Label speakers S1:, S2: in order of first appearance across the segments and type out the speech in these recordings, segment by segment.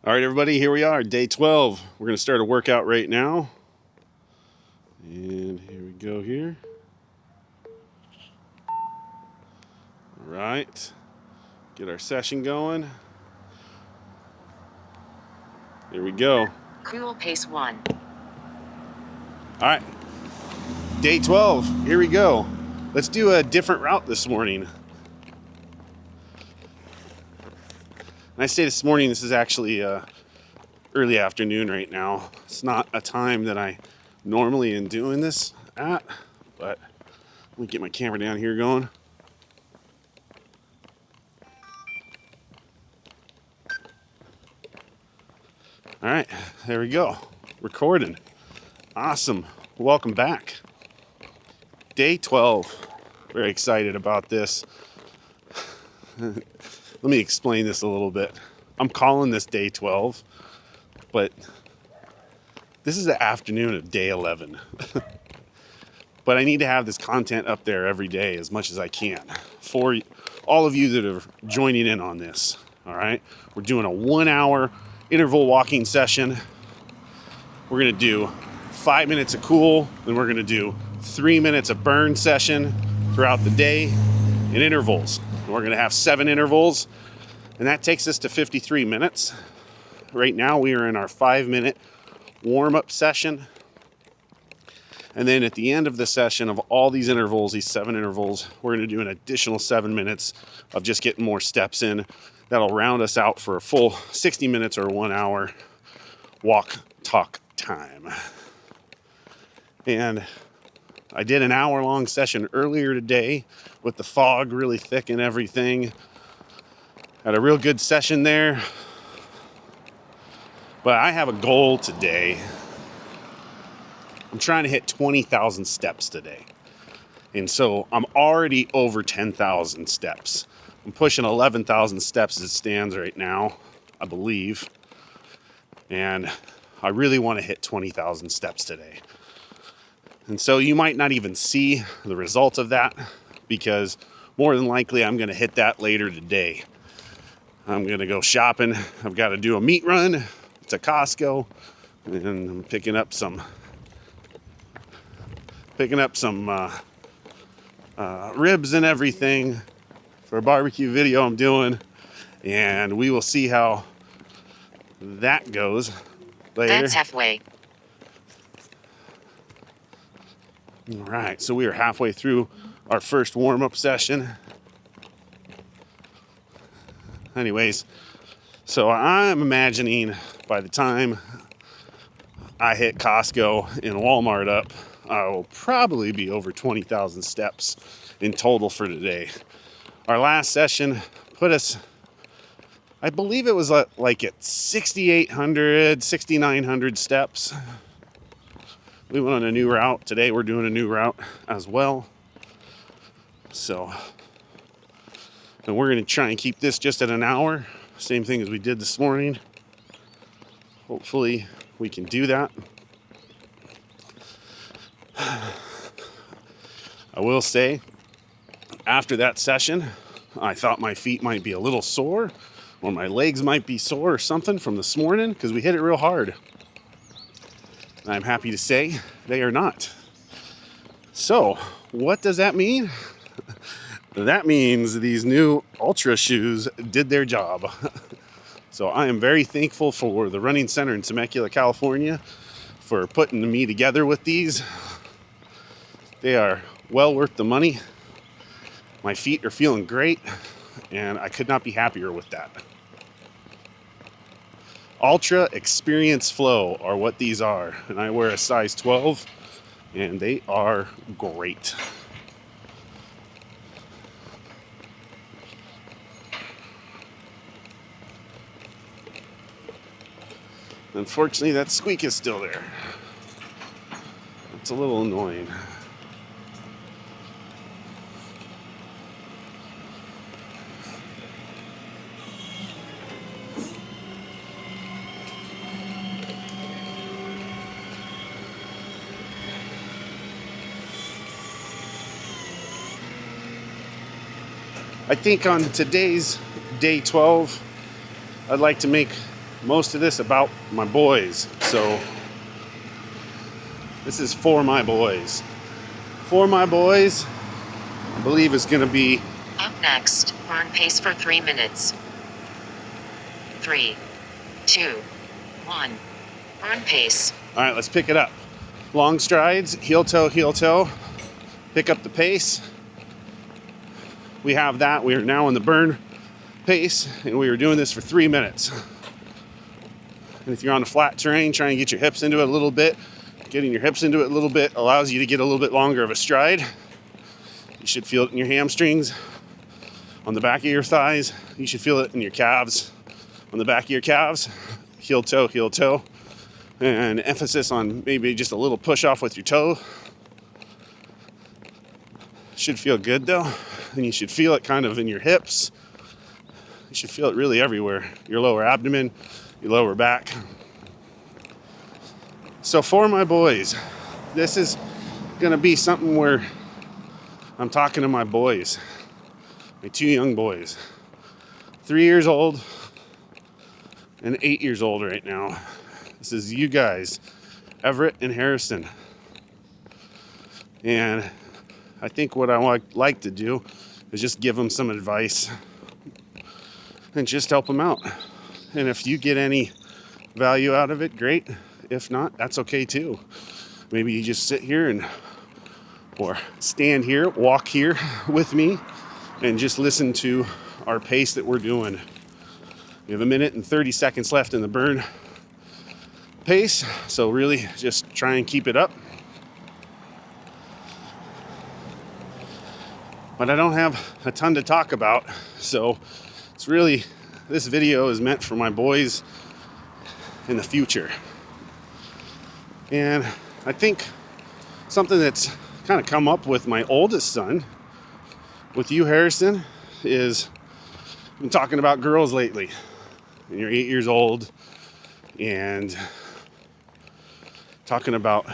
S1: All right, everybody, here we are, day 12. We're going to start a workout right now. And here we go here. All right, get our session going. Here we go.
S2: Cool pace 1.
S1: All right, day 12, here we go. Let's do a different route this morning. And I say this morning, this is actually early afternoon right now. It's not a time that I normally am doing this at, but let me get my camera down here going. All right, there we go. Recording. Awesome. Welcome back. Day 12. Very excited about this. Let me explain this a little bit. I'm calling this day 12, but this is the afternoon of day 11. But I need to have this content up there every day as much as I can for all of you that are joining in on this. All right, we're doing a 1 hour interval walking session. We're going to do 5 minutes of cool, then we're going to do 3 minutes of burn session throughout the day in intervals. And we're going to have 7 intervals, and that takes us to 53 minutes. Right now we are in our 5-minute warm-up session. And then at the end of the session of all these intervals, these 7 intervals, we're going to do an additional 7 minutes of just getting more steps in. That'll round us out for a full 60 minutes or 1 hour walk talk time. And I did an hour-long session earlier today with the fog really thick and everything. Had a real good session there. But I have a goal today. I'm trying to hit 20,000 steps today. And so I'm already over 10,000 steps. I'm pushing 11,000 steps as it stands right now, I believe. And I really want to hit 20,000 steps today. And so you might not even see the result of that, because more than likely I'm going to hit that later today. I'm going to go shopping. I've got to do a meat run. It's a Costco, and I'm picking up some ribs and everything for a barbecue video I'm doing, and we will see how that goes later.
S2: That's halfway.
S1: All right, so we are halfway through our first warm-up session. Anyways, so I'm imagining by the time I hit Costco and Walmart up, I will probably be over 20,000 steps in total for today. Our last session put us, I believe it was like at 6,800, 6,900 steps. We went on a new route. Today we're doing a new route as well. So, and we're going to try and keep this just at an hour. Same thing as we did this morning. Hopefully we can do that. I will say, after that session, I thought my feet might be a little sore, or my legs might be sore or something from this morning, because we hit it real hard. And I'm happy to say they are not. So, what does that mean? That means these new Ultra shoes did their job. So I am very thankful for the running center in Temecula, California, for putting me together with these. They are well worth the money. My feet are feeling great, and I could not be happier with that. Ultra Experience Flow are what these are, and I wear a size 12, and they are great. Unfortunately, that squeak is still there. It's a little annoying. I think on today's day 12, I'd like to make most of this about my boys. So this is for my boys. For my boys, I believe it's going to be...
S2: Up next, burn pace for 3 minutes. 3, 2, 1. Burn pace.
S1: All right, let's pick it up. Long strides, heel toe, heel toe. Pick up the pace. We have that. We are now in the burn pace, and we are doing this for 3 minutes. And if you're on a flat terrain, trying to get your hips into it a little bit. Getting your hips into it a little bit allows you to get a little bit longer of a stride. You should feel it in your hamstrings, on the back of your thighs. You should feel it in your calves, on the back of your calves. Heel toe. And emphasis on maybe just a little push off with your toe. Should feel good though. And you should feel it kind of in your hips. You should feel it really everywhere. Your lower abdomen, your lower back. So for my boys, this is gonna be something where I'm talking to my boys, my 2 young boys, 3 years old and 8 years old right now. This is you guys, Everett and Harrison. And I think what I like to do is just give them some advice and just help them out. And if you get any value out of it, great. If not, that's okay too. Maybe you just sit here or stand here, walk here with me, and just listen to our pace that we're doing. We have 1 minute and 30 seconds left in the burn pace, so really just try and keep it up. But I don't have a ton to talk about, so it's really, this video is meant for my boys in the future. And I think something that's kind of come up with my oldest son, with you, Harrison, is I've been talking about girls lately. And you're 8 years old, and talking about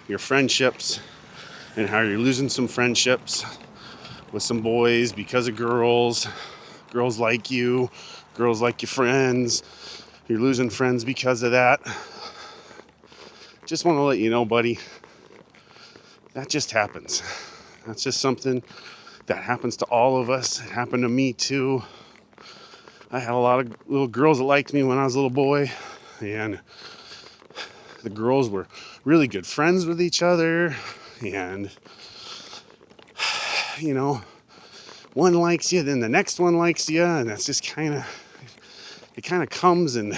S1: your friendships and how you're losing some friendships with some boys because of girls. Girls like you, girls like your friends. You're losing friends because of that. Just want to let you know, buddy, that just happens. That's just something that happens to all of us. It happened to me too. I had a lot of little girls that liked me when I was a little boy, and the girls were really good friends with each other, and you know, one likes you, then the next one likes you, and that's just kind of comes in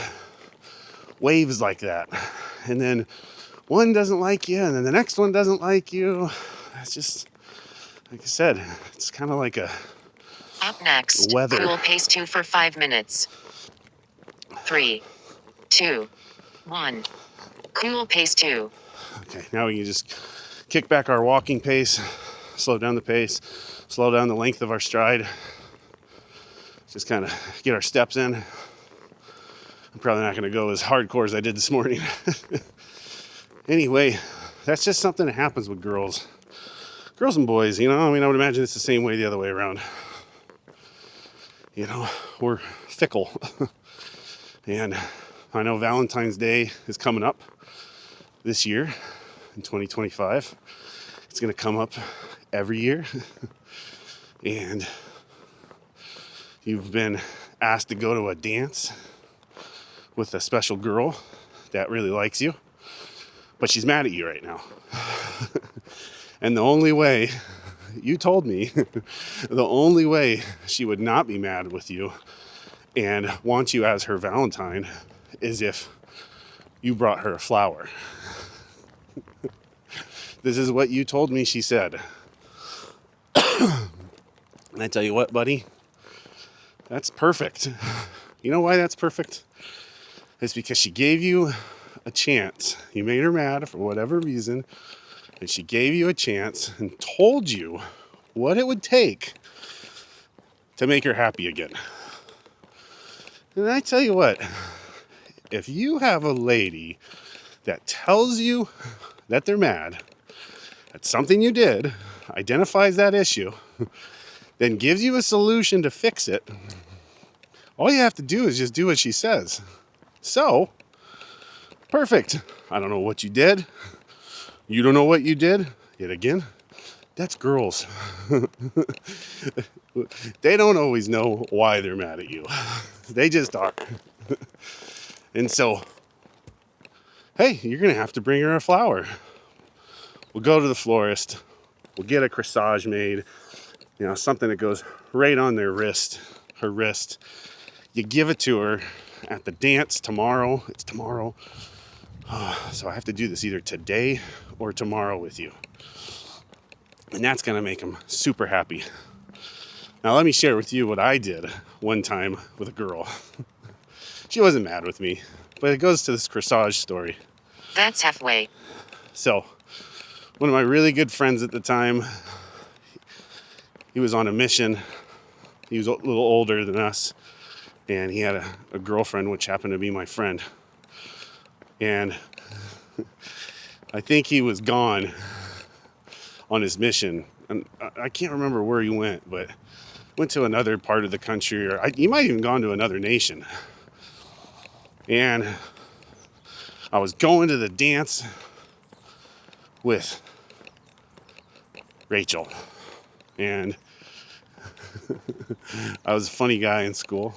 S1: waves like that. And then one doesn't like you, and then the next one doesn't like you. That's just, like I said, it's kind of like a
S2: Up next,
S1: weather.
S2: cool pace 2 for 5 minutes. 3, 2, 1. Cool pace 2.
S1: Okay, now we can just kick back our walking pace, slow down the pace, slow down the length of our stride. Just kind of get our steps in. I'm probably not going to go as hardcore as I did this morning. Anyway, that's just something that happens with girls. Girls and boys, you know, I mean, I would imagine it's the same way the other way around. You know, we're fickle. And I know Valentine's Day is coming up this year in 2025. It's going to come up every year. And you've been asked to go to a dance with a special girl that really likes you, but she's mad at you right now. And the only way, you told me, the only way she would not be mad with you and want you as her Valentine is if you brought her a flower. This is what you told me she said. And I tell you what, buddy, that's perfect. You know why that's perfect? It's because she gave you a chance. You made her mad for whatever reason, and she gave you a chance and told you what it would take to make her happy again. And I tell you what, if you have a lady that tells you that they're mad at something you did, identifies that issue, then gives you a solution to fix it, all you have to do is just do what she says. So, perfect. I don't know what you did. You don't know what you did. Yet again, that's girls. They don't always know why they're mad at you. They just are. And so, hey, you're going to have to bring her a flower. We'll go to the florist. We'll get a corsage made. You know, something that goes right on their wrist, her wrist. You give it to her at the dance tomorrow. It's tomorrow. So I have to do this either today or tomorrow with you. And that's going to make them super happy. Now, let me share with you what I did one time with a girl. She wasn't mad with me, but it goes to this corsage story.
S2: That's halfway.
S1: So, one of my really good friends at the time, he was on a mission. He was a little older than us, and he had a girlfriend, which happened to be my friend. And I think he was gone on his mission. And I can't remember where he went, but went to another part of the country, or he might have even gone to another nation. And I was going to the dance with Rachel. And I was a funny guy in school.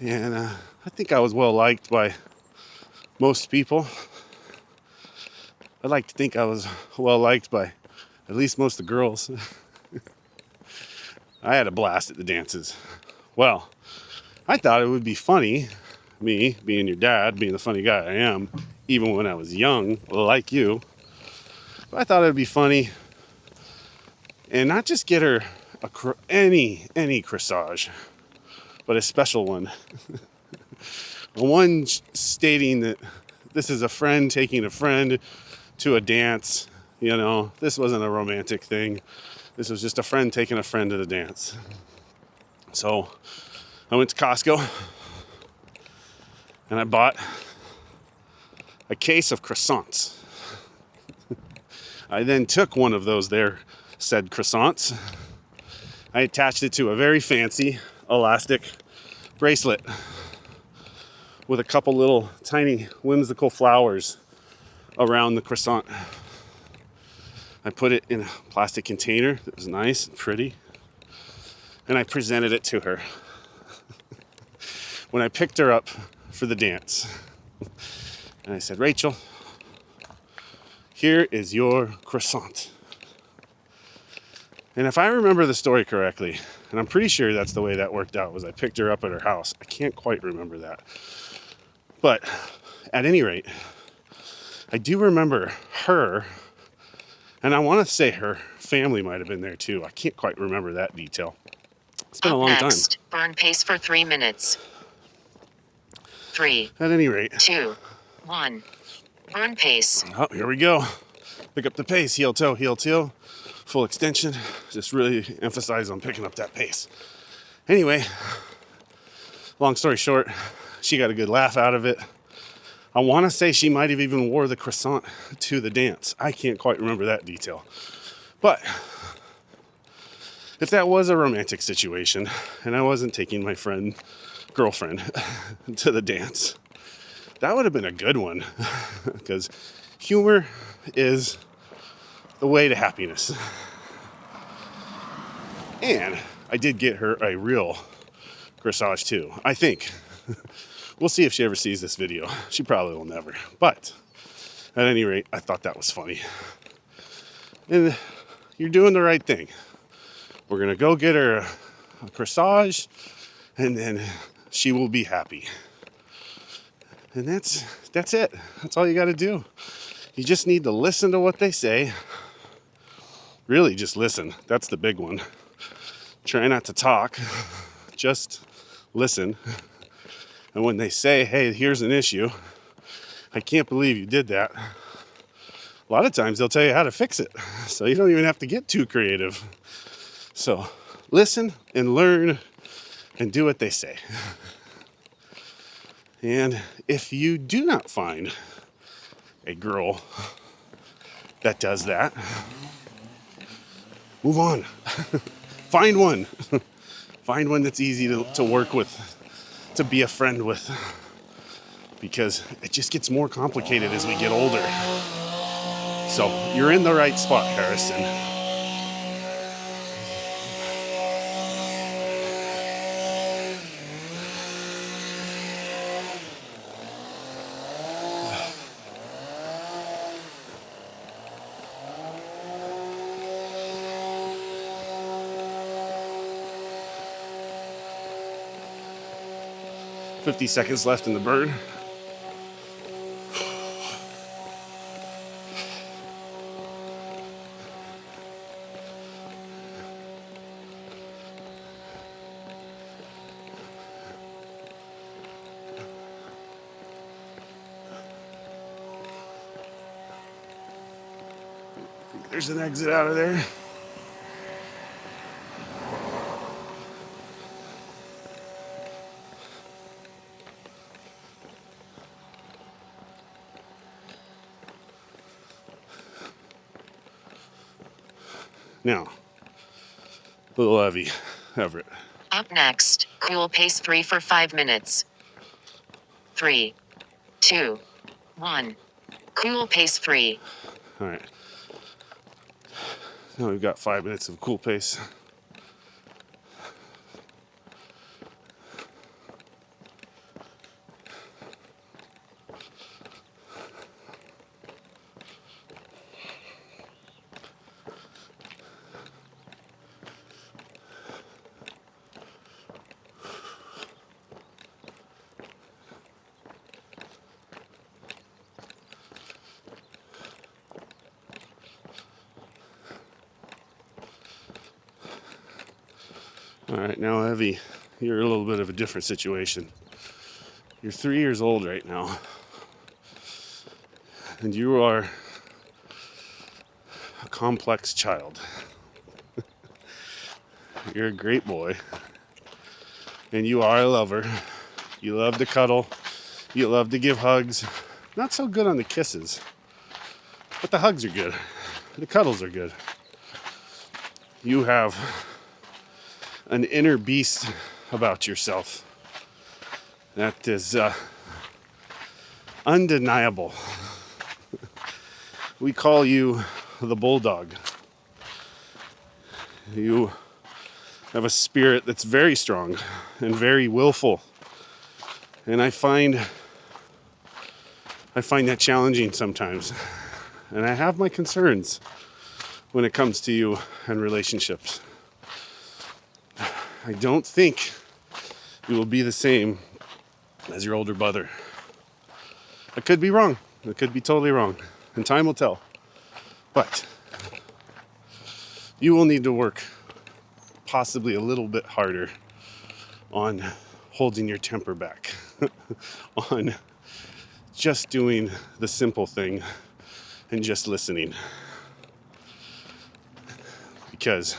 S1: And I think I was well liked by most people. I'd like to think I was well liked by at least most of the girls. I had a blast at the dances. Well, I thought it would be funny, me being your dad, being the funny guy I am, even when I was young, like you. But I thought it would be funny and not just get her any corsage, but a special one. One stating that this is a friend taking a friend to a dance. You know, this wasn't a romantic thing. This was just a friend taking a friend to the dance. So I went to Costco and I bought a case of croissants. I then took one of those said croissants. I attached it to a very fancy elastic bracelet with a couple little tiny whimsical flowers around the croissant. I put it in a plastic container that was nice and pretty, and I presented it to her when I picked her up for the dance. And I said, Rachel, here is your croissant. And if I remember the story correctly, and I'm pretty sure that's the way that worked out, was I picked her up at her house. I can't quite remember that. But at any rate, I do remember her, and I want to say her family might have been there too. I can't quite remember that detail. It's been a long
S2: Next,
S1: time.
S2: burn pace for 3 minutes. 3,
S1: At any rate.
S2: 2, 1. Burn pace.
S1: Oh, here we go. Pick up the pace. Heel toe, heel toe. Full extension. Just really emphasize on picking up that pace. Anyway, long story short, she got a good laugh out of it. I want to say she might have even wore the croissant to the dance. I can't quite remember that detail. But if that was a romantic situation and I wasn't taking my girlfriend to the dance, that would have been a good one, because humor is the way to happiness. And I did get her a real corsage too, I think. We'll see if she ever sees this video. She probably will never. But at any rate, I thought that was funny. And you're doing the right thing. We're going to go get her a corsage, and then she will be happy. And that's it. That's all you got to do. You just need to listen to what they say. Really, just listen. That's the big one. Try not to talk. Just listen. And when they say, hey, here's an issue, I can't believe you did that, a lot of times they'll tell you how to fix it. So you don't even have to get too creative. So listen and learn and do what they say. And if you do not find a girl that does that, move on. Find one. Find one that's easy to work with, to be a friend with. because it just gets more complicated as we get older. So you're in the right spot, Harrison. "50 seconds left in the burn." There's an exit out of there. Now, little Evie Everett.
S2: Up next, cool pace 3 for 5 minutes. 3, 2, 1. Cool pace 3.
S1: All right. Now we've got 5 minutes of cool pace. All right, now Evie, you're a little bit of a different situation. You're 3 years old right now, and you are a complex child. You're a great boy, and you are a lover. You love to cuddle, you love to give hugs. Not so good on the kisses, but the hugs are good. The cuddles are good. You have an inner beast about yourself that is undeniable. We call you the bulldog. You have a spirit that's very strong and very willful. And I find that challenging sometimes. And I have my concerns when it comes to you and relationships. I don't think you will be the same as your older brother. I could be wrong. I could be totally wrong. And time will tell. But you will need to work possibly a little bit harder on holding your temper back. On just doing the simple thing and just listening. Because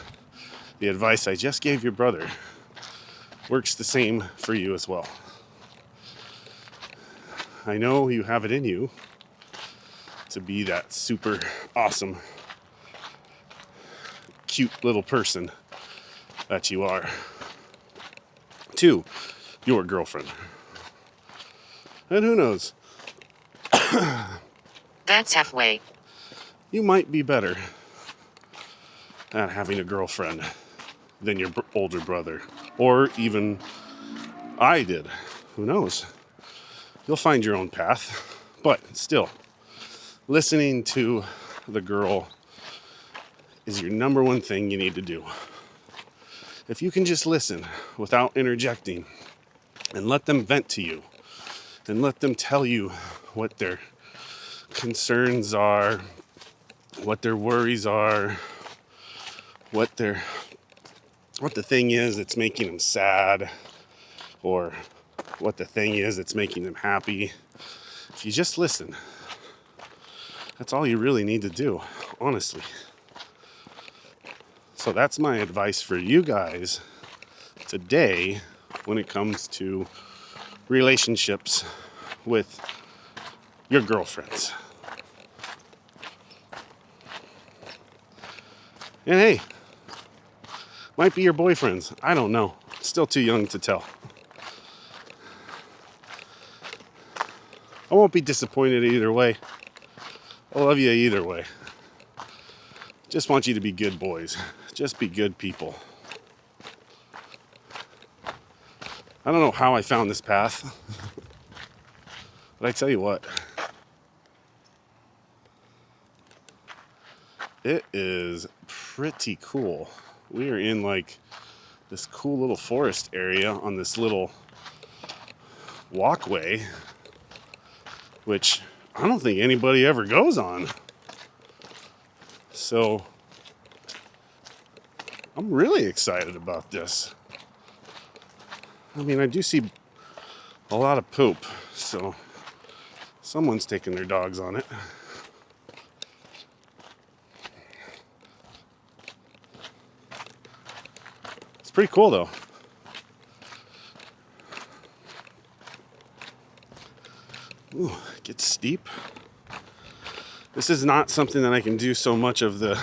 S1: the advice I just gave your brother works the same for you as well. I know you have it in you to be that super awesome, cute little person that you are to your girlfriend. And who knows?
S2: That's halfway.
S1: You might be better at having a girlfriend than your older brother. Or even I did. Who knows? You'll find your own path. But still, listening to the girl is your number one thing you need to do. If you can just listen without interjecting and let them vent to you and let them tell you what their concerns are, what their worries are, what the thing is that's making them sad, or what the thing is that's making them happy. If you just listen, that's all you really need to do, honestly. So that's my advice for you guys today when it comes to relationships with your girlfriends. And hey, might be your boyfriends. I don't know. Still too young to tell. I won't be disappointed either way. I love you either way. Just want you to be good boys. Just be good people. I don't know how I found this path, but I tell you what, it is pretty cool. We are in like this cool little forest area on this little walkway, which I don't think anybody ever goes on. So I'm really excited about this. I mean, I do see a lot of poop, so someone's taking their dogs on it. It's pretty cool though. Ooh, it gets steep. This is not something that I can do so much of the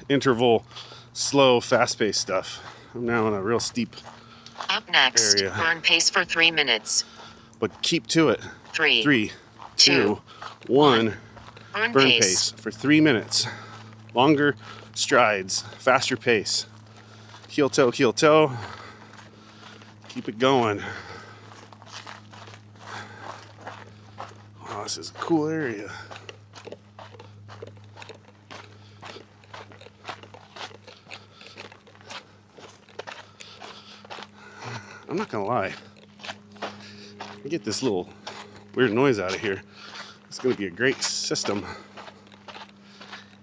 S1: interval, slow, fast-paced stuff. I'm now in a real steep
S2: Up next,
S1: area.
S2: burn pace for 3 minutes.
S1: But keep to it.
S2: 3,
S1: 2, 1.
S2: Burn
S1: Burn
S2: pace.
S1: pace for 3 minutes. Longer strides, faster pace. Heel toe, heel toe. Keep it going. Wow, this is a cool area. I'm not gonna lie. I get this little weird noise out of here. It's gonna be a great system.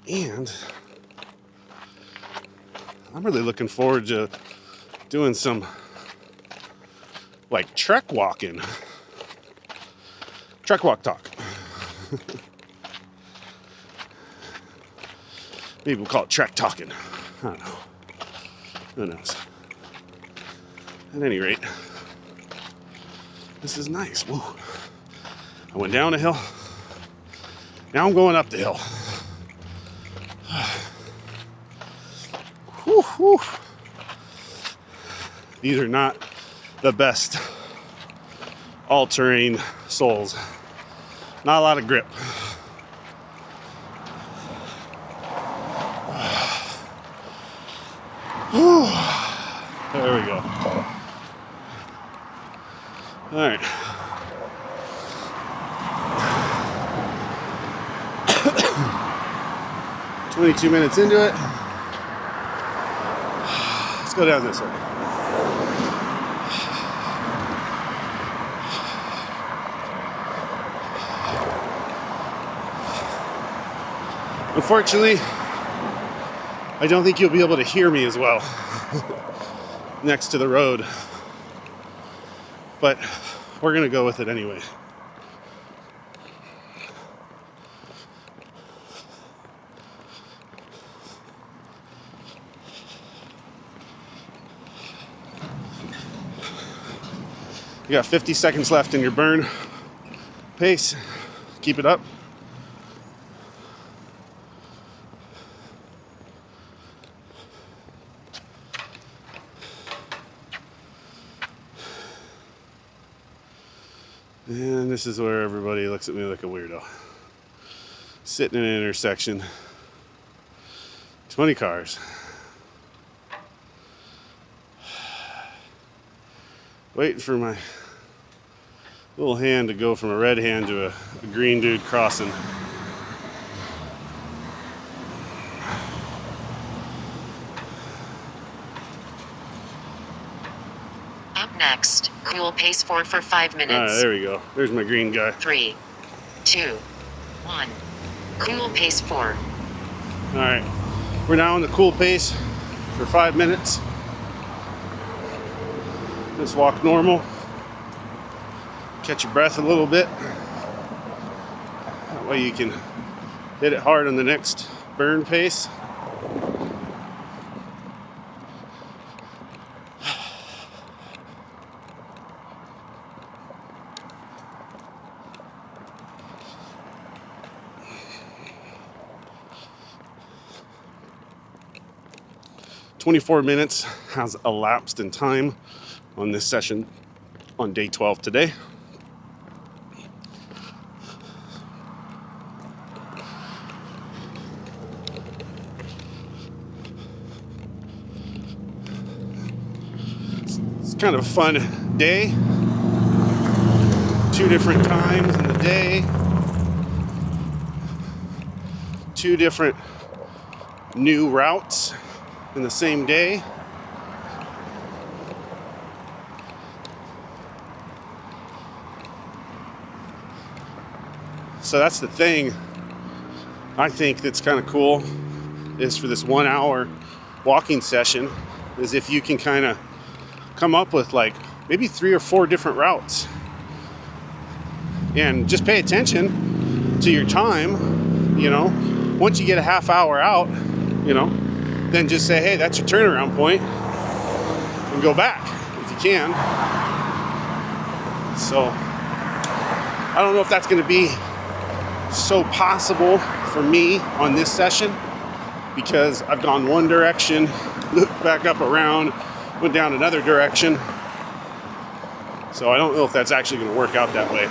S1: And I'm really looking forward to doing some like trek walking. Trek walk talk. Maybe we'll call it trek talking. I don't know. Who knows? At any rate, this is nice. Whoa. I went down a hill. Now I'm going up the hill. Whew, whew. These are not the best all-terrain soles. Not a lot of grip. There we go. All right. $22 minutes into it. Let's go down this way. Unfortunately, I don't think you'll be able to hear me as well next to the road. But we're going to go with it anyway. You got 50 seconds left in your burn pace. Keep it up. And this is where everybody looks at me like a weirdo. Sitting in an intersection. 20 cars. Waiting for my little hand to go from a red hand to a green dude crossing.
S2: Up next, cool pace 4 for 5 minutes.
S1: All right, there we go. There's my green guy.
S2: 3, 2, 1. Cool pace 4.
S1: All right, we're now on the cool pace for 5 minutes. Just walk normal. Catch your breath a little bit. That way you can hit it hard on the next burn pace. "24 minutes has elapsed in time on this session on day 12 today. kind of a fun day. 2 different times in the day. 2 different new routes in the same day. So that's the thing I think that's kind of cool is for this 1 hour walking session is if you can kind of come up with like maybe 3 or 4 different routes and just pay attention to your time, you know. Once you get a half hour out, you know, then just say, hey, that's your turnaround point and go back if you can. So I don't know if that's going to be so possible for me on this session because I've gone one direction, looked back up around, went down another direction. So I don't know if that's actually going to work out that way.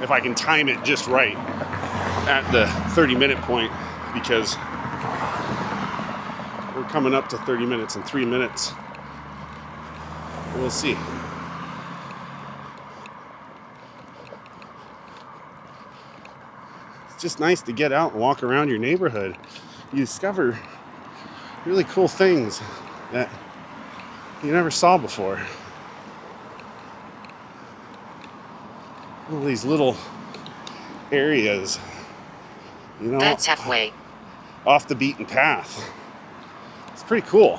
S1: If I can time it just right at the 30-minute point, because we're coming up to 30 minutes in 3 minutes. We'll see. It's just nice to get out and walk around your neighborhood. You discover really cool things that you never saw before. All these little areas, you know,
S2: That's halfway.
S1: Off the beaten path. It's pretty cool.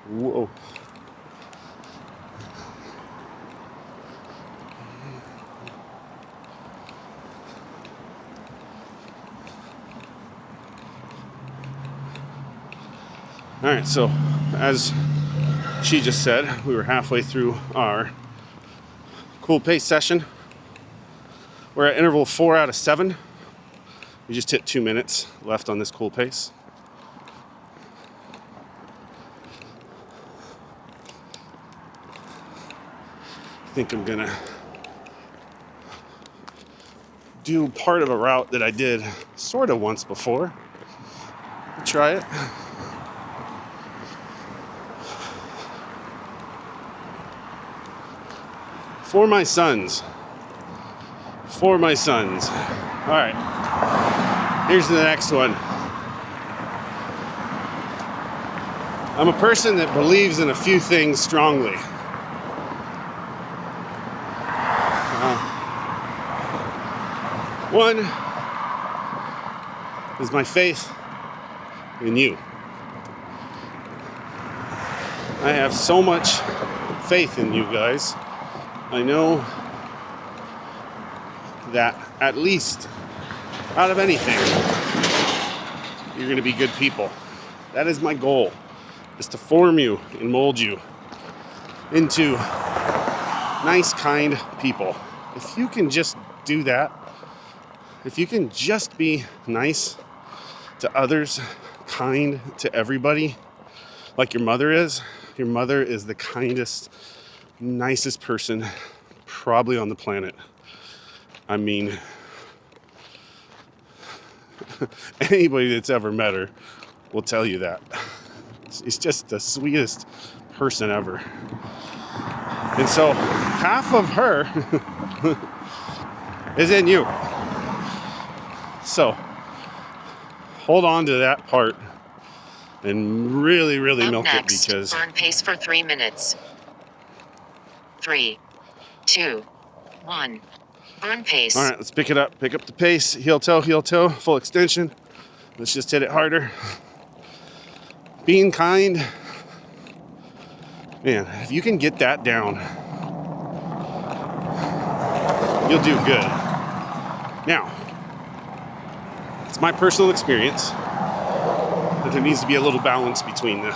S1: Whoa. All right, so as she just said, we were halfway through our cool pace session. We're at interval 4 out of 7. We just hit 2 minutes left on this cool pace. I think I'm gonna do part of a route that I did sort of once before. I'll try it. For my sons. For my sons. All right. Here's the next one. I'm a person that believes in a few things strongly. One is my faith in you. I have so much faith in you guys. I know that at least out of anything, you're going to be good people. That is my goal, is to form you and mold you into nice, kind people. If you can just do that, if you can just be nice to others, kind to everybody, like your mother is the kindest, nicest person probably on the planet. I mean, anybody that's ever met her will tell you that. She's just the sweetest person ever. And so half of her is in you. So hold on to that part and really, really
S2: Up
S1: milk
S2: next,
S1: it because
S2: burn pace for 3 minutes. 3, 2, 1. Burn pace.
S1: all right, let's pick it up. Pick up the pace. Heel toe, full extension. Let's just hit it harder. Being kind. Man, if you can get that down, you'll do good. Now, it's my personal experience that there needs to be a little balance between the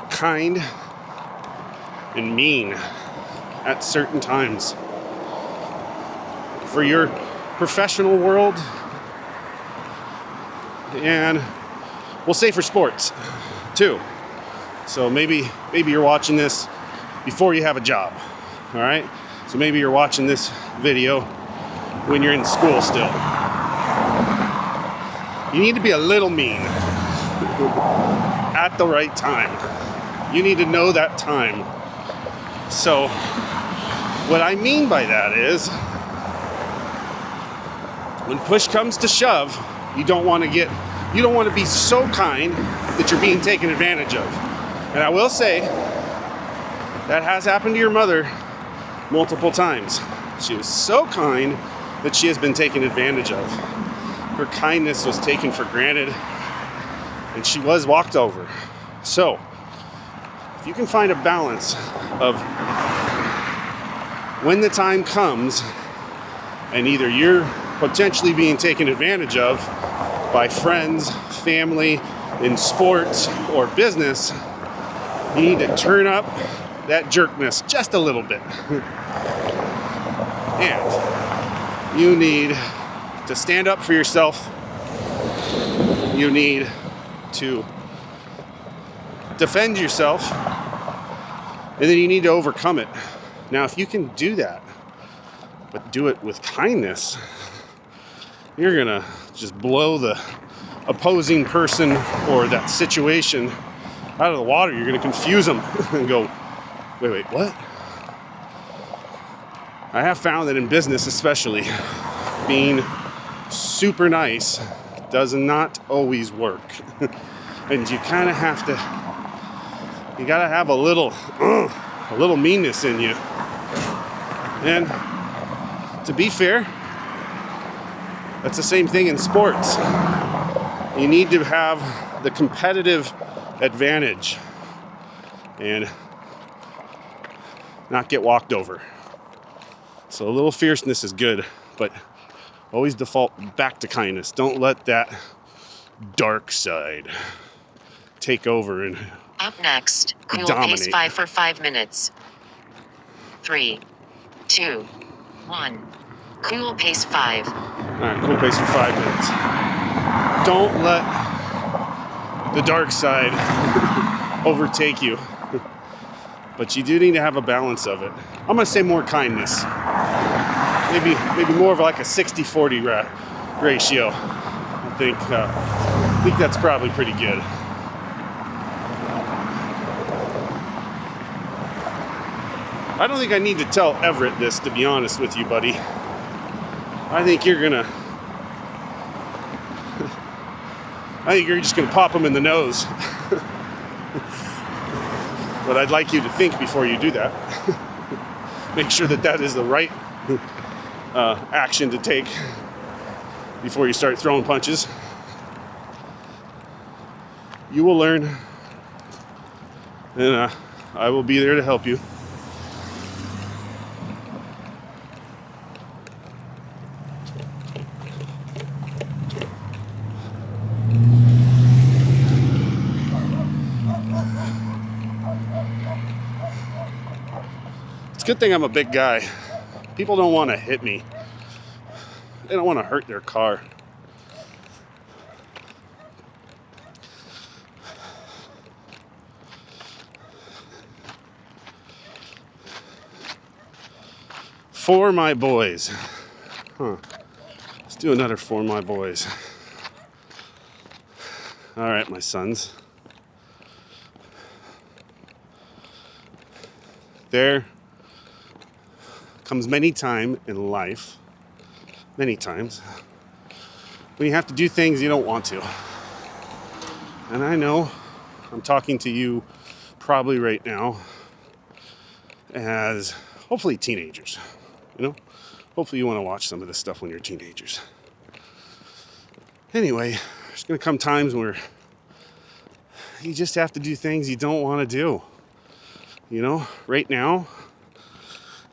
S1: kind and mean at certain times. For your professional world, and we'll say for sports too. So maybe you're watching this before you have a job, all right? So maybe you're watching this video when you're in school still. You need to be a little mean at the right time. You need to know that time. So what I mean by that is, when push comes to shove, you don't want to be so kind that you're being taken advantage of. And I will say, that has happened to your mother multiple times. She was so kind that she has been taken advantage of. Her kindness was taken for granted, and she was walked over. So, if you can find a balance of when the time comes, and either you're potentially being taken advantage of by friends, family, in sports, or business, you need to turn up that jerkness just a little bit. And you need to stand up for yourself. You need to defend yourself. And then you need to overcome it. Now, if you can do that, but do it with kindness, you're gonna just blow the opposing person or that situation out of the water. You're gonna confuse them and go, wait, what? I have found that in business especially, being super nice does not always work. And you kind of have to, you gotta have a little meanness in you. And to be fair, that's the same thing in sports. You need to have the competitive advantage and not get walked over. So a little fierceness is good, but always default back to kindness. Don't let that dark side take over and
S2: Up next, cool
S1: dominate.
S2: pace 5 for 5 minutes. 3, 2, 1. Cool pace 5.
S1: All right, cool pace for 5 minutes. Don't let the dark side overtake you. But you do need to have a balance of it. I'm going to say more kindness. Maybe more of like a 60-40 ratio. I think that's probably pretty good. I don't think I need to tell Everett this, to be honest with you, buddy. I think you're just gonna pop him in the nose. But I'd like you to think before you do that. Make sure that is the right action to take before you start throwing punches. You will learn, and I will be there to help you. It's a good thing I'm a big guy. People don't want to hit me. They don't want to hurt their car. For my boys. Let's do another for my boys. All right, my sons. There comes many times in life, many times, when you have to do things you don't want to. And I know I'm talking to you probably right now as hopefully teenagers, you know? Hopefully you want to watch some of this stuff when you're teenagers. Anyway, there's going to come times where you just have to do things you don't want to do. You know, right now,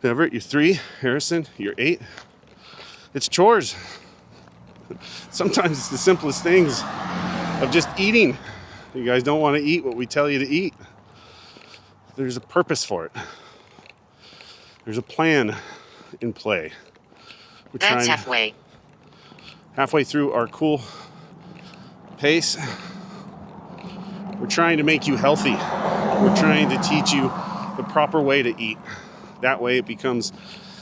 S1: Everett, you're 3, Harrison, you're 8. It's chores. Sometimes it's the simplest things of just eating. You guys don't want to eat what we tell you to eat. There's a purpose for it. There's a plan in play.
S2: That's halfway.
S1: Halfway through our cool pace, we're trying to make you healthy. We're trying to teach you the proper way to eat. That way it becomes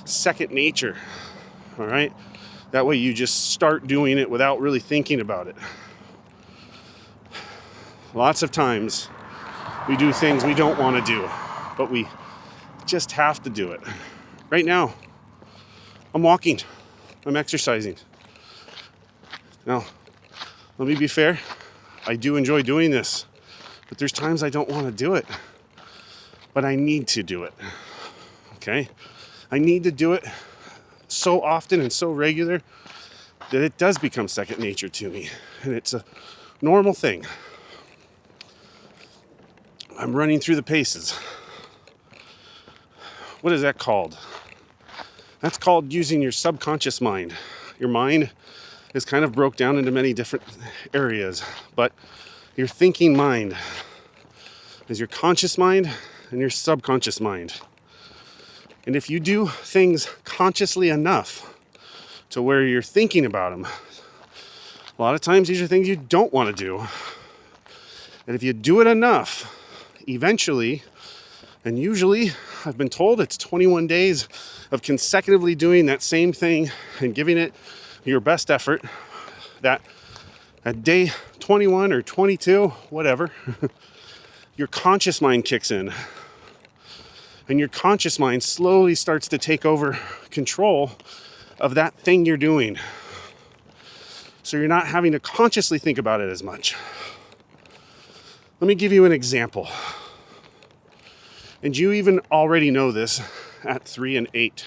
S1: second nature, all right? That way you just start doing it without really thinking about it. Lots of times we do things we don't want to do, but we just have to do it. Right now, I'm walking. I'm exercising. Now, let me be fair. I do enjoy doing this, but there's times I don't want to do it. But I need to do it. Okay? I need to do it so often and so regular that it does become second nature to me. And it's a normal thing. I'm running through the paces. What is that called? That's called using your subconscious mind. Your mind is kind of broke down into many different areas, but your thinking mind is your conscious mind and your subconscious mind. And if you do things consciously enough to where you're thinking about them, a lot of times these are things you don't want to do. And if you do it enough, eventually, and usually, I've been told it's 21 days of consecutively doing that same thing and giving it your best effort, that at day 21 or 22, whatever, your conscious mind kicks in. And your conscious mind slowly starts to take over control of that thing you're doing. So you're not having to consciously think about it as much. Let me give you an example. And you even already know this at 3 and 8.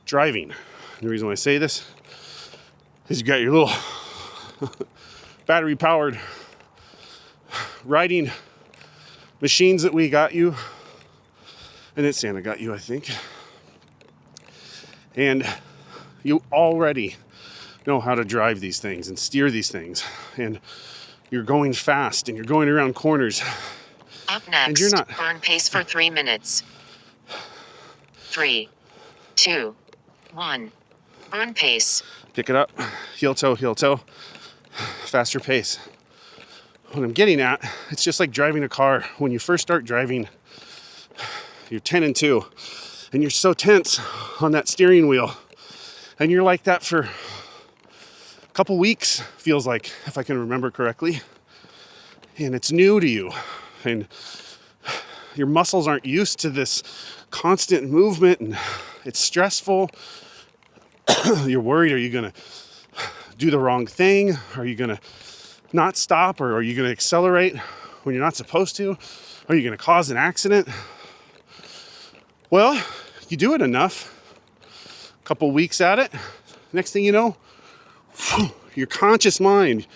S1: Driving. And the reason why I say this is you got your little battery-powered riding machines that we got you. And then Santa got you, I think. And you already know how to drive these things and steer these things. And you're going fast and you're going around corners.
S2: Up next,
S1: and you're not...
S2: burn pace for 3 minutes. 3, 2, 1. Burn pace.
S1: Pick it up. Heel toe, heel toe. Faster pace. What I'm getting at, it's just like driving a car. When you first start driving, you're 10 and 2, and you're so tense on that steering wheel. And you're like that for a couple weeks, feels like, if I can remember correctly. And it's new to you. And your muscles aren't used to this constant movement, and it's stressful. You're worried, are you going to do the wrong thing? Are you going to not stop, or are you going to accelerate when you're not supposed to? Are you going to cause an accident? Well, you do it enough, a couple weeks at it, next thing you know, your conscious mind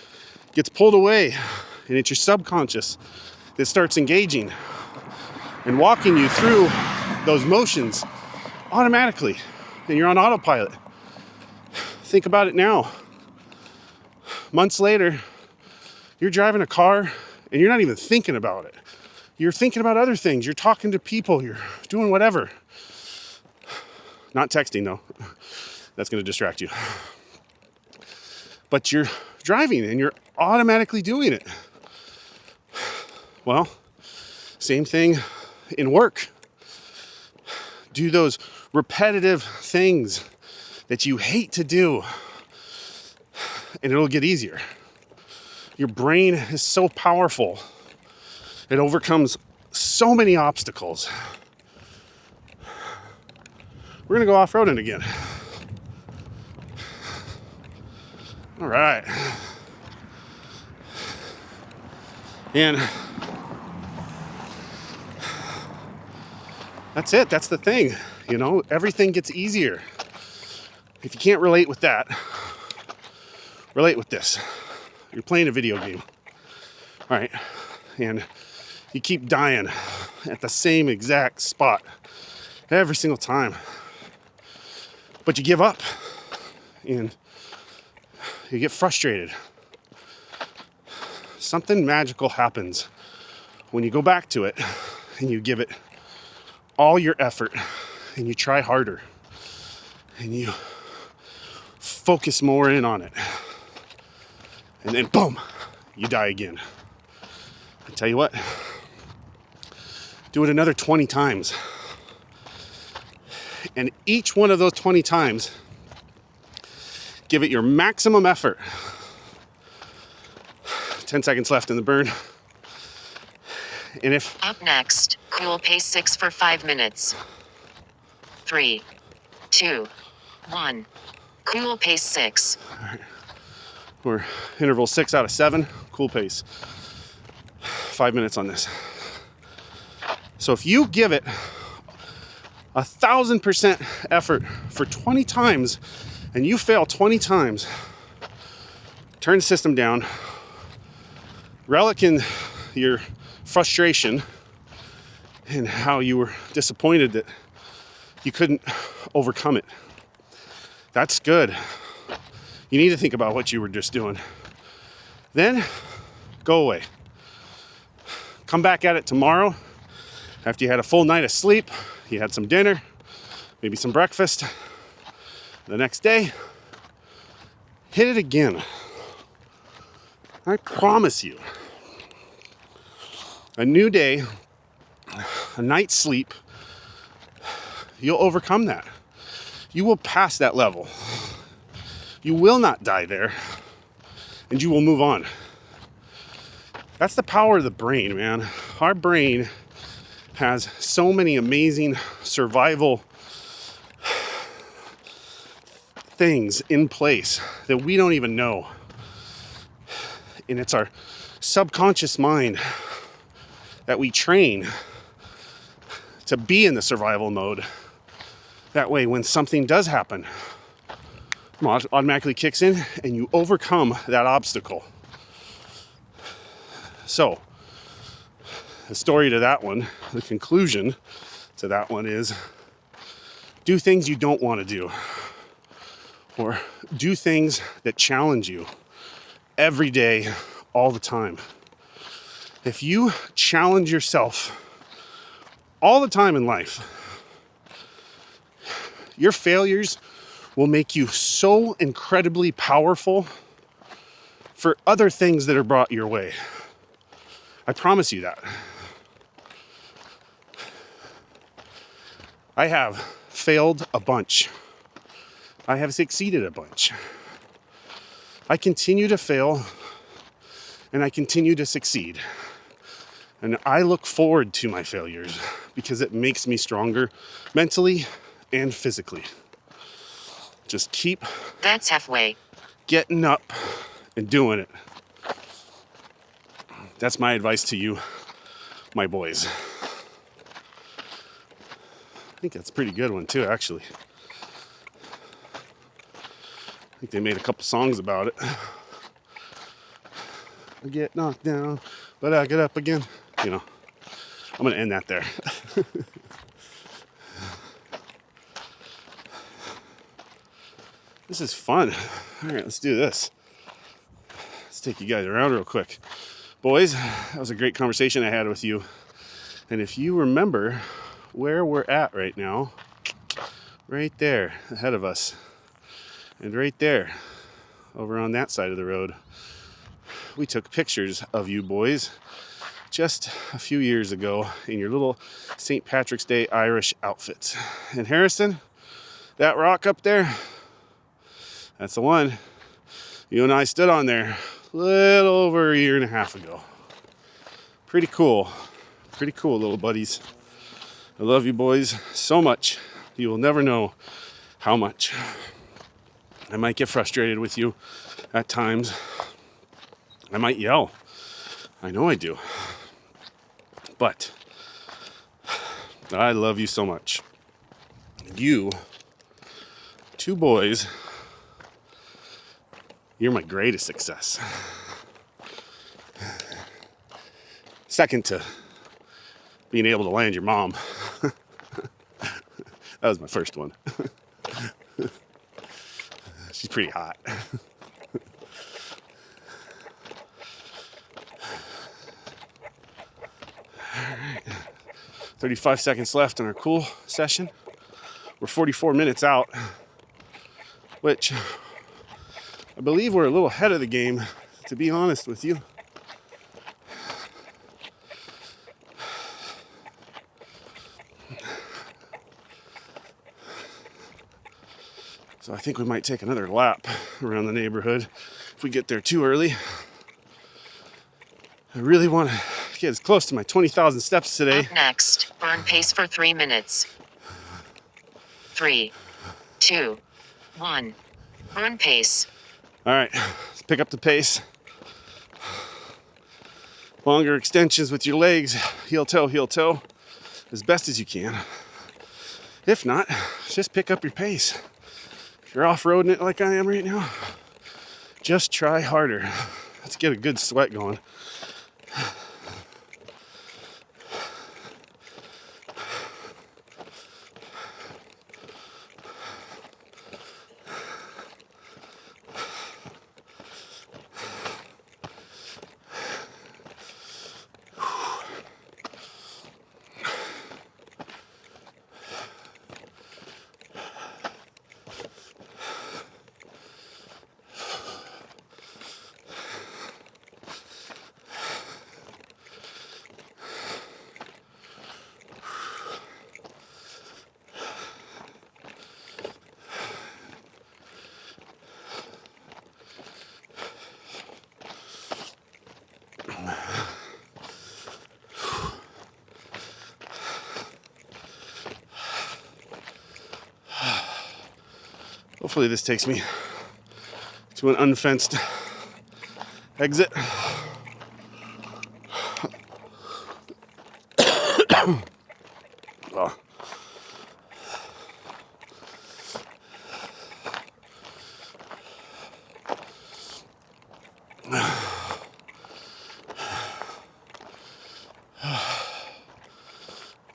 S1: gets pulled away, and it's your subconscious that starts engaging and walking you through those motions automatically, and you're on autopilot. Think about it now. Months later, you're driving a car and you're not even thinking about it. You're thinking about other things. You're talking to people. You're doing whatever. Not texting, though. That's going to distract you. But you're driving and you're automatically doing it. Well, same thing in work. Do those repetitive things that you hate to do, and it'll get easier. Your brain is so powerful. It overcomes so many obstacles. We're going to go off-roading again. All right. And that's it. That's the thing. You know, everything gets easier. If you can't relate with that, relate with this. You're playing a video game. All right. And you keep dying at the same exact spot every single time. But you give up and you get frustrated. Something magical happens when you go back to it and you give it all your effort and you try harder and you focus more in on it. And then boom, you die again. I tell you what, do it another 20 times. And each one of those 20 times, give it your maximum effort. 10 seconds left in the burn. And if
S2: Up next, cool pace 6 for 5 minutes. 3, 2, 1. Cool pace 6.
S1: we're interval 6 out of 7, cool pace. 5 minutes on this. So if you give it 1,000% effort for 20 times and you fail 20 times, turn the system down, relic in your frustration and how you were disappointed that you couldn't overcome it. That's good. You need to think about what you were just doing. Then go away. Come back at it tomorrow after you had a full night of sleep, you had some dinner, maybe some breakfast. The next day, hit it again. I promise you. A new day, a night's sleep, you'll overcome that. You will pass that level. You will not die there, and you will move on. That's the power of the brain, man. Our brain has so many amazing survival things in place that we don't even know. And it's our subconscious mind that we train to be in the survival mode. That way, when something does happen, it automatically kicks in and you overcome that obstacle. So, the story to that one, the conclusion to that one is do things you don't want to do, or do things that challenge you every day, all the time. If you challenge yourself all the time in life, your failures will make you so incredibly powerful for other things that are brought your way. I promise you that. I have failed a bunch. I have succeeded a bunch. I continue to fail and I continue to succeed. And I look forward to my failures because it makes me stronger mentally and physically. Just keep
S2: That's halfway.
S1: getting up and doing it. That's my advice to you, my boys. I think that's a pretty good one too, actually. I think they made a couple songs about it. I get knocked down, but I get up again. You know, I'm gonna end that there. This is fun. All right, let's do this. Let's take you guys around real quick. Boys, that was a great conversation I had with you. And if you remember where we're at right now, right there ahead of us, and right there over on that side of the road, we took pictures of you boys just a few years ago in your little St. Patrick's Day Irish outfits. And Harrison, that rock up there, that's the one you and I stood on there a little over a year and a half ago. Pretty cool. Pretty cool, little buddies. I love you boys so much. You will never know how much. I might get frustrated with you at times. I might yell. I know I do. But I love you so much. You, two boys, you're my greatest success. Second to being able to land your mom. That was my first one. She's pretty hot. All right. 35 seconds left in our cool session. We're 44 minutes out, which I believe we're a little ahead of the game, to be honest with you. So I think we might take another lap around the neighborhood if we get there too early. I really want to get as close to my 20,000 steps today.
S2: Up next, burn pace for 3 minutes. 3, 2, 1. Burn pace.
S1: All right, let's pick up the pace. Longer extensions with your legs, heel toe, as best as you can. If not, just pick up your pace. If you're off-roading it like I am right now, just try harder. Let's get a good sweat going. Hopefully this takes me to an unfenced exit. Oh.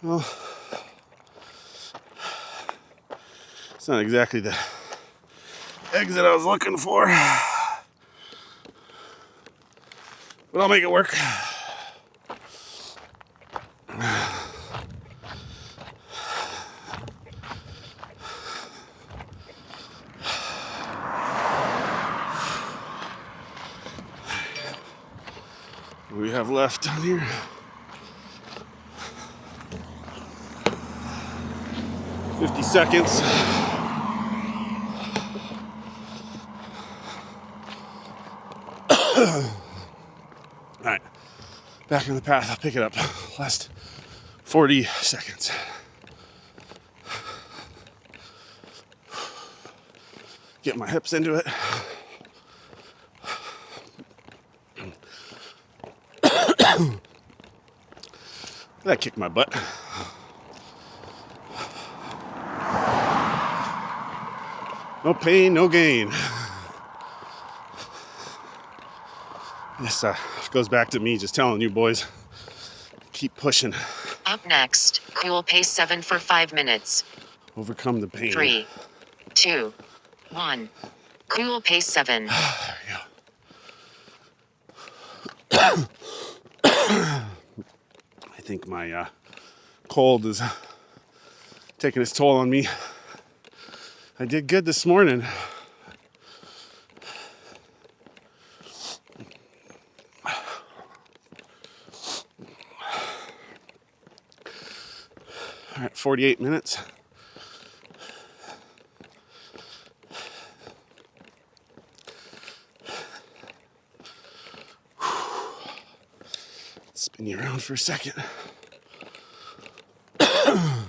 S1: Well, it's not exactly the exit I was looking for, but I'll make it work. What do we have left down here? 50 seconds. All right, back on the path. I'll pick it up. Last 40 seconds. Get my hips into it. That kicked my butt. No pain, no gain. This goes back to me just telling you boys, keep pushing.
S2: Up next, cool pace 7 for 5 minutes.
S1: Overcome the pain.
S2: 3, 2, 1. Cool pace 7.
S1: There you go. I think my cold is taking its toll on me. I did good this morning. All right, 48 minutes. Spin you around for a second. I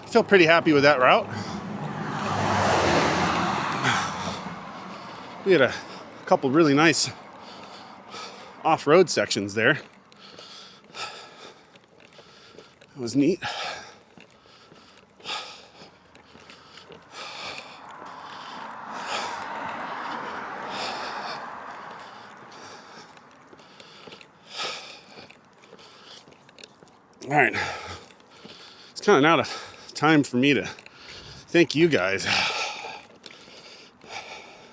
S1: feel pretty happy with that route. We had a couple really nice off-road sections there. That was neat. All right, it's kind of now time for me to thank you guys.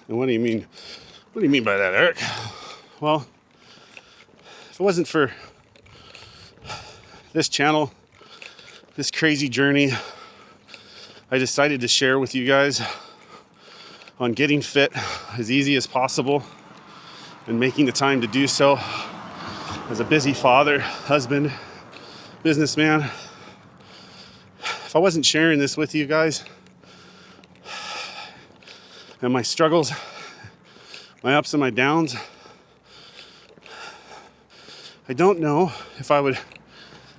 S1: And what do you mean? What do you mean by that, Eric? Well, if it wasn't for this channel, this crazy journey I decided to share with you guys on getting fit as easy as possible and making the time to do so as a busy father, husband, businessman. If I wasn't sharing this with you guys, and my struggles, my ups and my downs. I don't know if I would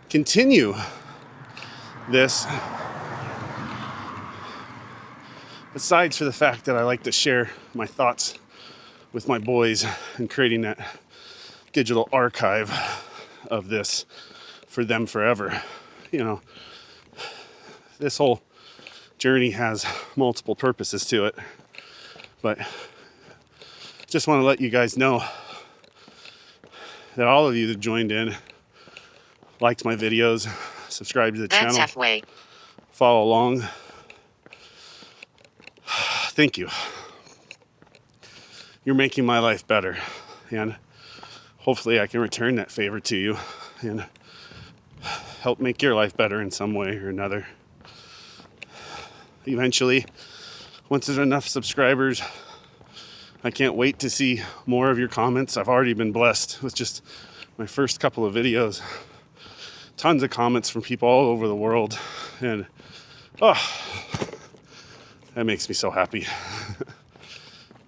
S1: continue this, besides for the fact that I like to share my thoughts with my boys and creating that digital archive of this for them forever. You know, this whole journey has multiple purposes to it, but just want to let you guys know that all of you that joined in, liked my videos, subscribed to the
S2: That's
S1: channel,
S2: halfway.
S1: follow along. Thank you. You're making my life better, and hopefully I can return that favor to you and help make your life better in some way or another. Eventually, once there's enough subscribers, I can't wait to see more of your comments. I've already been blessed with just my first couple of videos. Tons of comments from people all over the world, and that makes me so happy.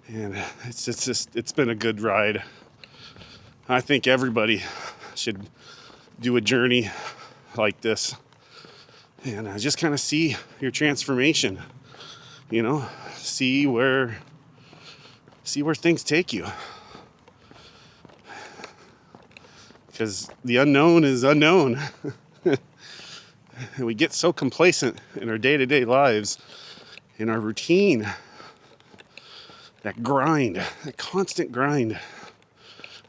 S1: And it's been a good ride. I think everybody should do a journey like this and just kind of see your transformation, you know, see where things take you, because the unknown is unknown. And we get so complacent in our day-to-day lives, in our routine, that grind, that constant grind.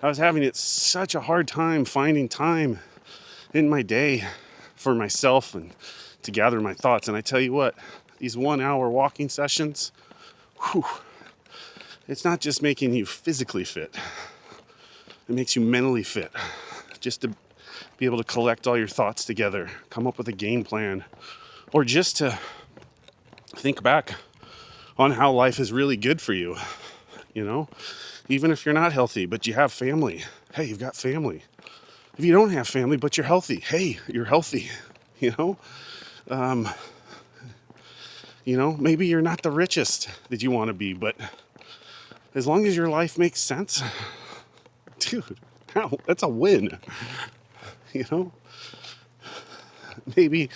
S1: I was having such a hard time finding time in my day for myself and to gather my thoughts. And I tell you what, these 1 hour walking sessions, it's not just making you physically fit, it makes you mentally fit. Just to be able to collect all your thoughts together, come up with a game plan, or just to think back on how life is really good for you. You know, even if you're not healthy, but you have family, hey, you've got family. If you don't have family, but you're healthy, hey, you're healthy. You know, maybe you're not the richest that you want to be, but as long as your life makes sense, dude, that's a win. You know, maybe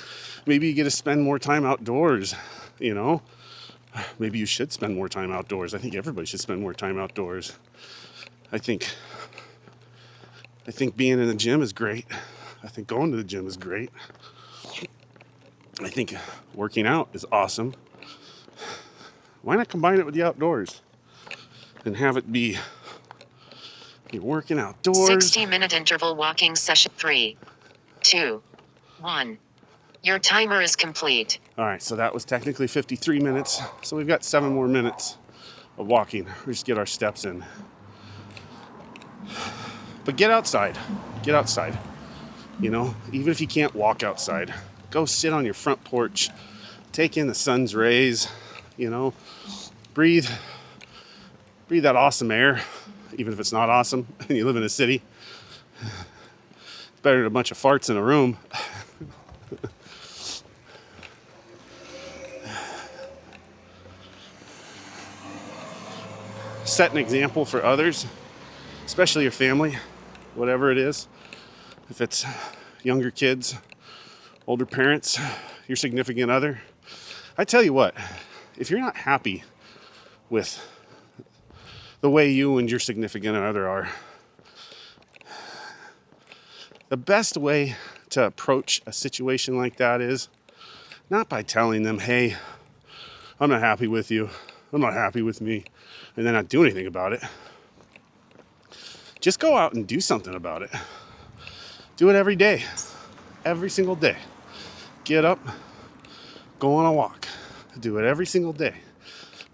S1: you get to spend more time outdoors. You know, maybe you should spend more time outdoors. I think everybody should spend more time outdoors. I think being in the gym is great. I think going to the gym is great. I think working out is awesome. Why not combine it with the outdoors and have it be you're working outdoors?
S2: 60-minute interval walking session. 3, 2, 1. Your timer is complete.
S1: All right, so that was technically 53 minutes. So we've got 7 more minutes of walking. We just get our steps in. But get outside. Get outside. You know, even if you can't walk outside, go sit on your front porch. Take in the sun's rays. You know, breathe that awesome air, even if it's not awesome and you live in a city. It's better than a bunch of farts in a room. Set an example for others, especially your family, whatever it is. If it's younger kids, older parents, your significant other. I tell you what, if you're not happy with the way you and your significant other are, the best way to approach a situation like that is not by telling them, hey, I'm not happy with you, I'm not happy with me, and then not do anything about it. Just go out and do something about it. Do it every day, every single day. Get up, go on a walk. Do it every single day.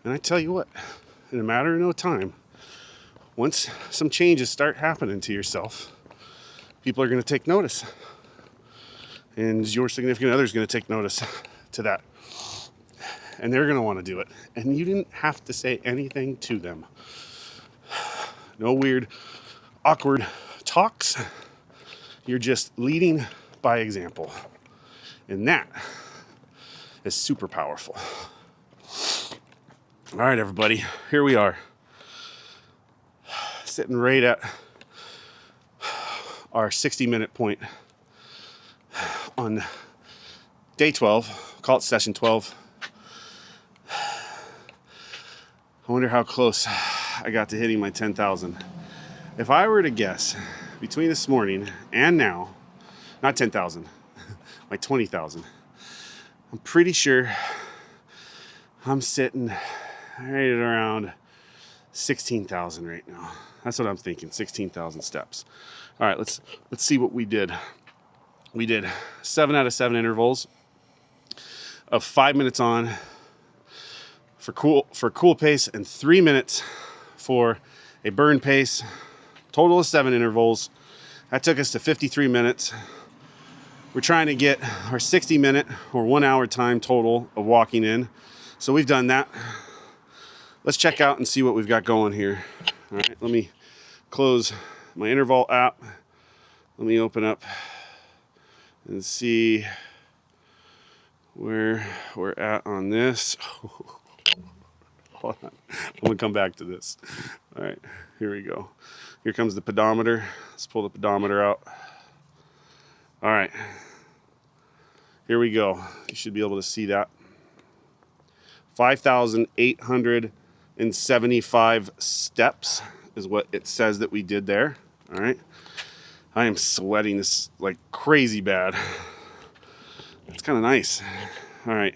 S1: And I tell you what, in a matter of no time, once some changes start happening to yourself, people are going to take notice. And your significant other is going to take notice to that. And they're going to want to do it. And you didn't have to say anything to them. No weird, awkward talks. You're just leading by example. And that is super powerful. All right, everybody, here we are. Sitting right at our 60-minute point on day 12. Call it session 12. I wonder how close I got to hitting my 10,000. If I were to guess, between this morning and now, not 10,000, my 20,000, I'm pretty sure I'm sitting right at around 16,000 right now. That's what I'm thinking, 16,000 steps. All right, let's see what we did. We did 7 out of 7 intervals of 5 minutes on for cool pace and 3 minutes for a burn pace. Total of 7 intervals. That took us to 53 minutes. We're trying to get our 60-minute or 1 hour time total of walking in. So we've done that. Let's check out and see what we've got going here. All right, let me close my interval app. Let me open up and see where we're at on this. Hold on. I'm gonna come back to this. All right, here we go. Here comes the pedometer. Let's pull the pedometer out. All right, here we go. You should be able to see that. 5,875 steps is what it says that we did there. All right, I am sweating this like crazy bad. It's kind of nice. All right,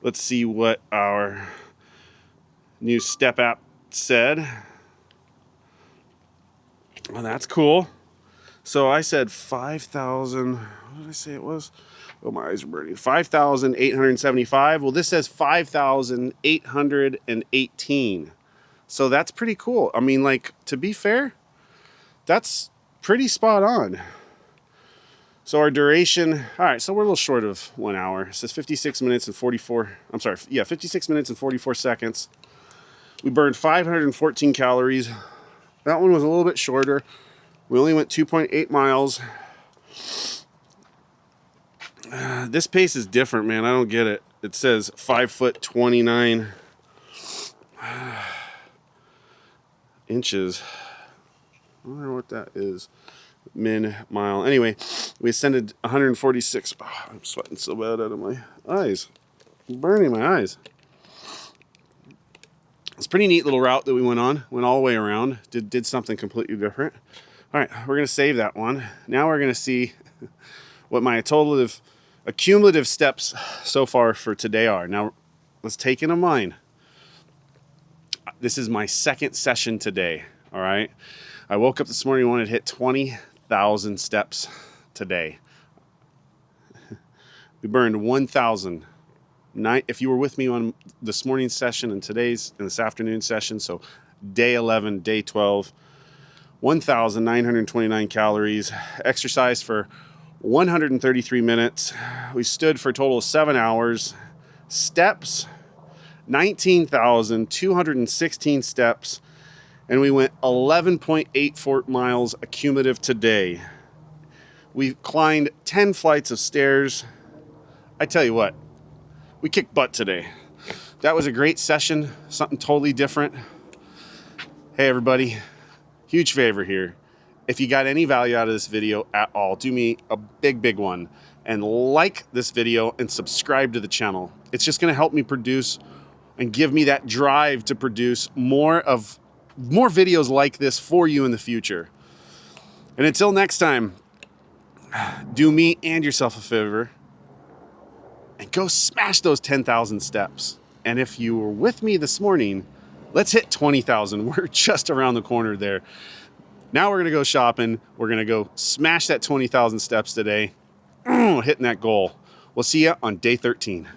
S1: let's see what our new step app said. Well, that's cool. So I said 5,000. What did I say it was? Oh, my eyes are burning. 5,875. Well, this says 5,818. So that's pretty cool. I mean, like, to be fair, that's pretty spot on. So our duration, all right, so we're a little short of 1 hour. It says 56 minutes and 44, 56 minutes and 44 seconds. We burned 514 calories. That one was a little bit shorter. We only went 2.8 miles. This pace is different, man. I don't get it. It says 5'29" inches. I wonder what that is. Min mile. Anyway, we ascended 146. Oh, I'm sweating so bad out of my eyes. I'm burning my eyes. It's a pretty neat little route that we went on. Went all the way around. Did something completely different. All right, we're going to save that one. Now we're going to see what my cumulative steps so far for today are. Now, let's take in mind, this is my second session today, all right? I woke up this morning and wanted to hit 20,000 steps today. We burned 1,000. If you were with me on this morning's session and this afternoon session, so day 11, day 12, 1,929 calories, exercise for 133 minutes. We stood for a total of 7 hours. Steps, 19,216 steps, and we went 11.84 miles cumulative today. We climbed 10 flights of stairs. I tell you what, we kicked butt today. That was a great session, something totally different. Hey everybody, huge favor here. If you got any value out of this video at all, do me a big one and like this video and subscribe to the channel. It's just gonna help me produce and give me that drive to produce more videos like this for you in the future. And until next time, do me and yourself a favor and go smash those 10,000 steps. And if you were with me this morning, let's hit 20,000. We're just around the corner there. Now we're gonna go shopping. We're gonna go smash that 20,000 steps today, hitting that goal. We'll see you on day 13.